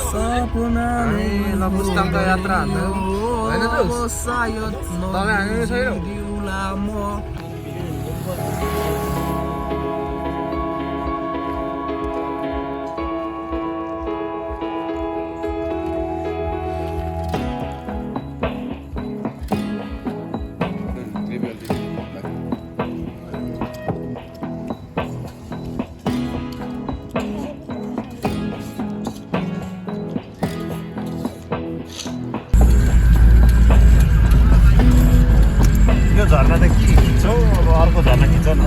हामी ल मुस्ताङको यात्रा हान्थ्यौँ होइन तपाईँ हामी छैनौँ झर्ना त के खिच्छौ अब अर्को झर्ना खिच्छ न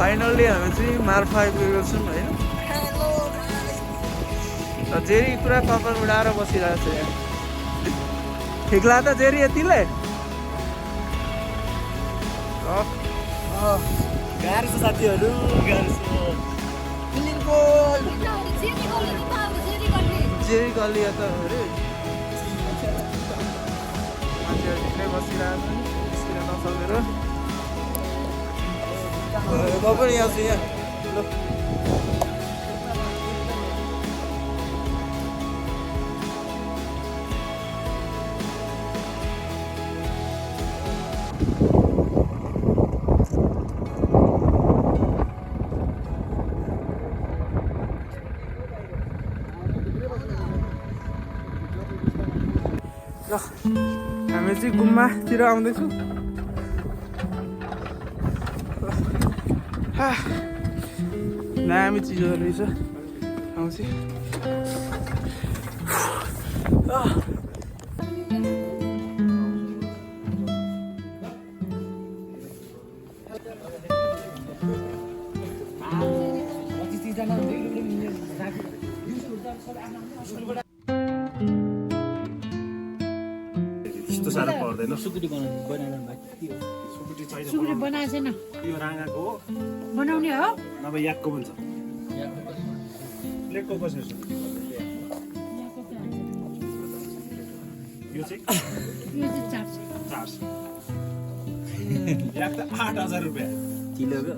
फाइनल्ली हामी चाहिँ मार्फा आइपुगेको छौँ होइन जेरी पुरा कपाल उडाएर बसिरहेको छ यहाँ ठिक लाग्दा जेरी यतिलाई गाह्रो छ साथीहरू गाह्रो छ जेरी गल्ली त अरे मान्छेहरू भित्रै बसिरहेको छ निस्किन नसकेर म पनि यहाँ छु यहाँ ल हामी चाहिँ गुम्बातिर आउँदैछौँ दामी चिजहरू रहेछ आउँछ त्यस्तो साह्रो पर्दैन सुकुटी बनाउनु भएको सुकुटी चाहिन्छ सुकुटी बनाएको छैन यो राँगाको हो बनाउने हो नभए याकको पनि छ प्लेटको कसरी छ यो चाहिँ यो चाहिँ 400 याक त 8,000 रुपियाँ किलोको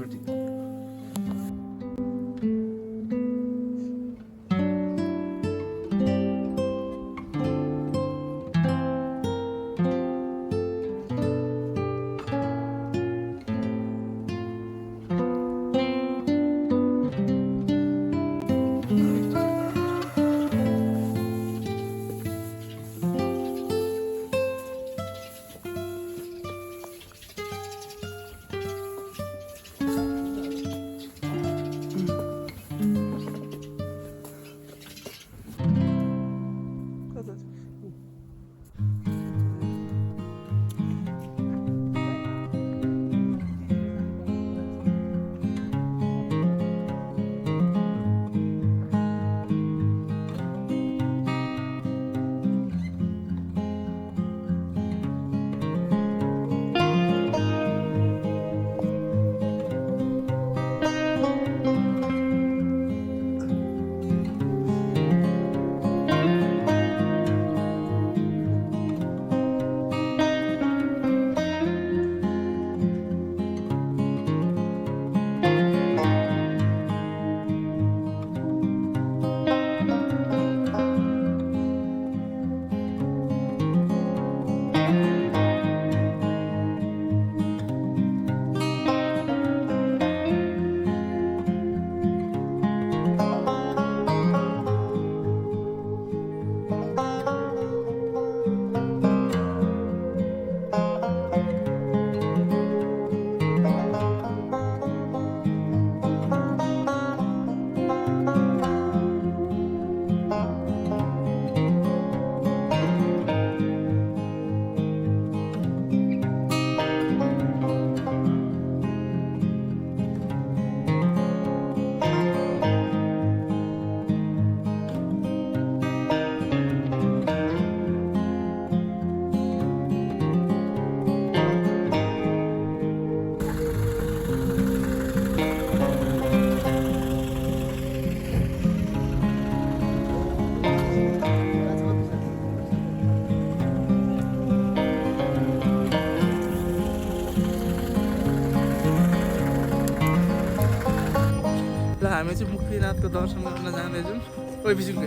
पशुपतिनाथको दर्शन गर्न जाँदैछौँ। ओइ बिजुङले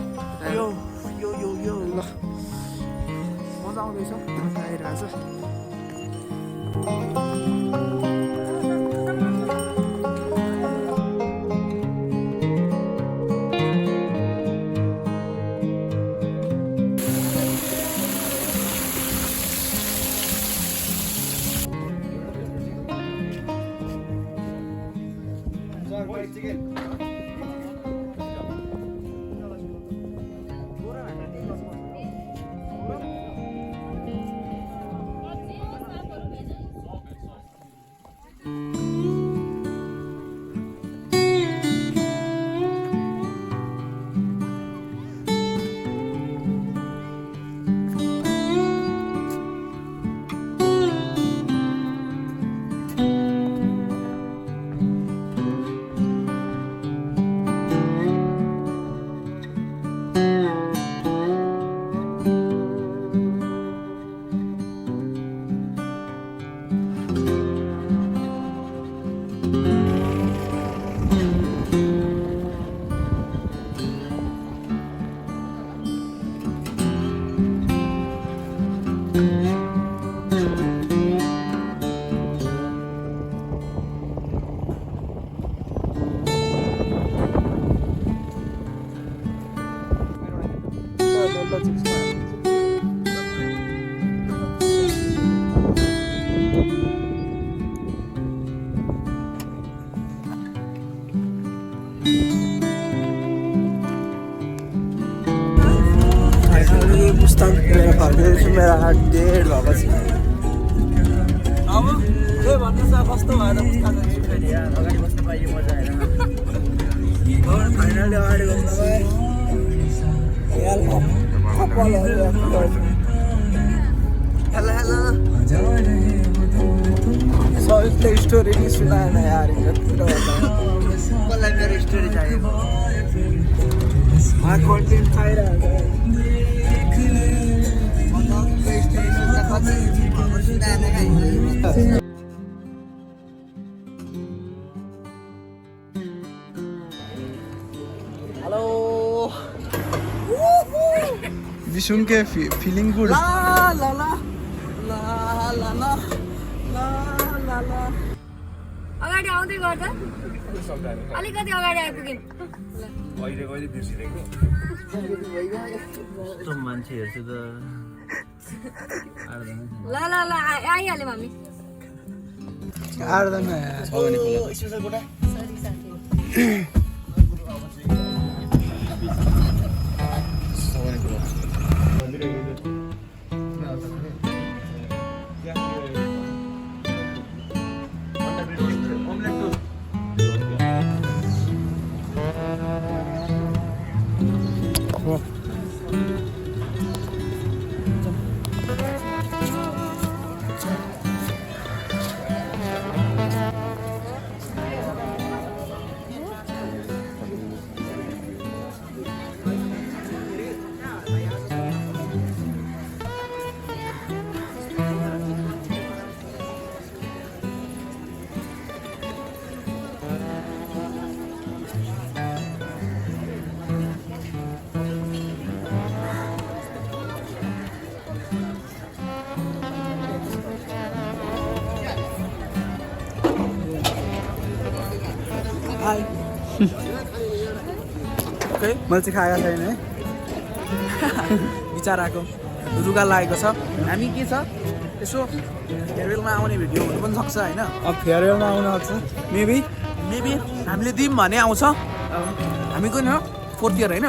यो यो यो यो ल मजा आउँदैछ, मजा आइरहेछ। पुस्तक मेरो फर्केपछि मेरो हात डेढ भएको छ। अब के भन्नुहोस् न, कस्तो भएर पुस्तक अगाडि बस्नु पाइयो, मजा आएर। फाइनली अगाडि बस्नु पाएँ। हेलो हेलो सबैले स्टोरी नि सुनाएन यार, कसलाई मेरो स्टोरी चाहिएको, कन्टेन्ट पाइरहेको। हेलो विशुङ के फिलिङ गुड। ला ला ला ला ला ला ला ला अगाडि आउँदै गर्दा अलिकति अगाडि आइपुग्यो। कस्तो मान्छे हेर्छु त ल ल ल आइहाल्यौँ हामी। मैले चाहिँ खाएको छैन है, बिचराको रुगा लागेको छ। हामी के छ यसो फेयरवेलमा आउने भिडियो हुनु पनि सक्छ होइन। अब फेयरवेलमा आउन सक्छ मेबी हामीले दिउँ भने आउँछ। हामी कुन हो 4th इयर होइन,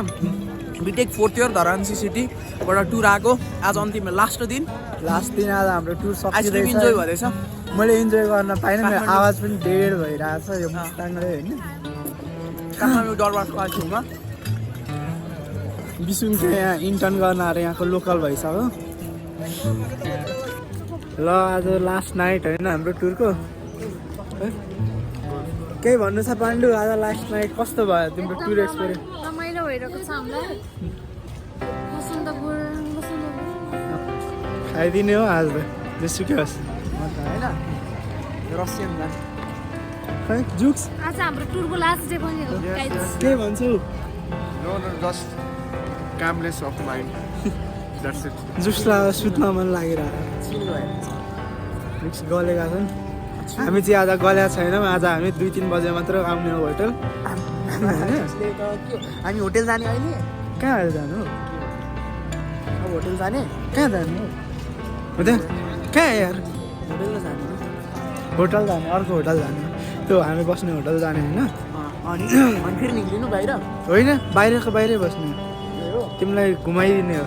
बिटेक 4th इयर धरान सिटीबाट टुर आएको। आज अन्तिम लास्ट दिन आज हाम्रो टुर आइसक्रिम इन्जोय भइरहेछ। मैले इन्जोय गर्न पाइनँ, मेरो आवाज पनि डेढ भइरहेछ यो मुस्ताङले होइन। काठमाडौँ दरबारको छेउमा विशुङ चाहिँ यहाँ इन्टर्न गर्न आएर यहाँको लोकल भइसक्यो। ल आज लास्ट नाइट होइन हाम्रो टुरको। केही भन्नु छ पाण्डु, आज लास्ट नाइट कस्तो भयो तिम्रो टुर एक्सपिरियन्स? रमाइलो भइरहेको छ हामीलाई। खाइदिने हो आज त जेसुकै होस् होइन रसियन खै जुक्स आज हाम्रो टुरको लास्ट डे पनि हो गाइज के भन्छौ No, just calmness of mind. That's it. जुसलाई सुत्न मन लागिरहेको मिक्स गलेका छन् हामी चाहिँ आज गलेका छैनौँ आज हामी 2-3 बजे मात्र आउने हो होटल हामी होटल जाने अहिले कहाँ जानु अब होटल जाने कहाँ जानु हो त कहाँ यार होटल जाने होटल जाने अर्को होटल जाने त्यो हामी बस्ने होटल जाने होइन अनि फेरि निक्लिनु बाहिर होइन बाहिरको बाहिरै बस्ने तिमीलाई घुमाइदिने हो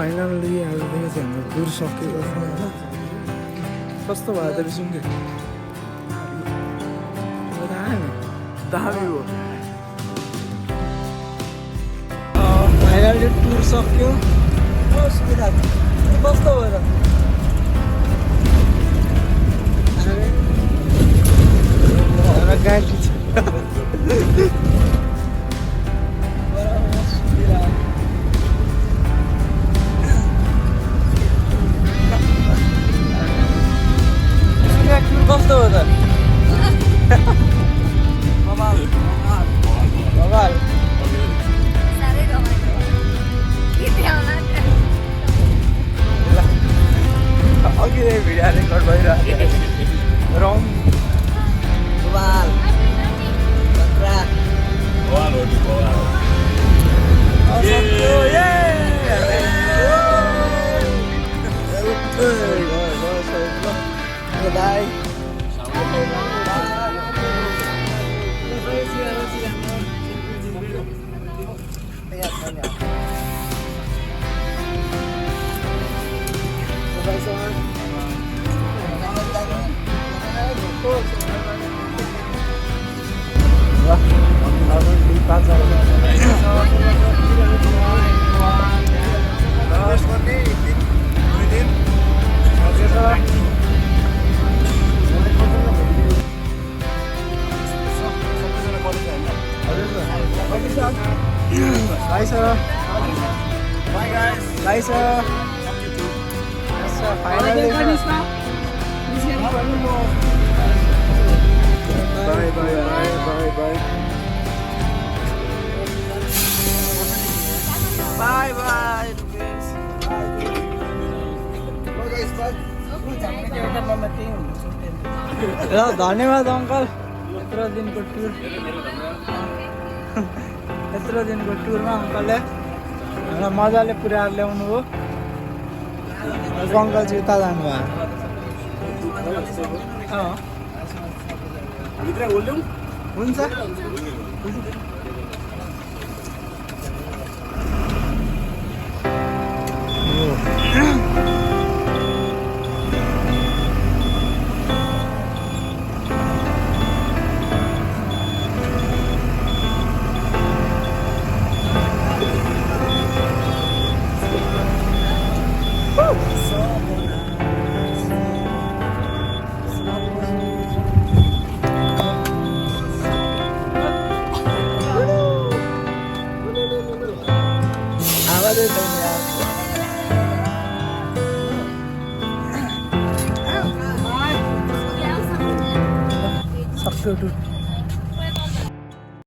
फाइनली आजदेखि चाहिँ हाम्रो टुर सकिएको छ होइन कस्तो भयो त बिसुङ्गे दामी हो फाइनली टुर सक्यो सुविधा कस्तो भयो त गाडी छ कस्तो हो त बबाल साह्रै रमाइलो गीत आउला अघि भिडियो रेकर्ड भइरहेको रङ बबाल बाई बाई बाई ल धन्यवाद अङ्कल यत्रो दिनको टुरमा अङ्कलले हामीलाई मजाले पुऱ्याएर ल्याउनु हो अङ्कल चाहिँ उता जानुभयो हुन्छ सक्यो टुर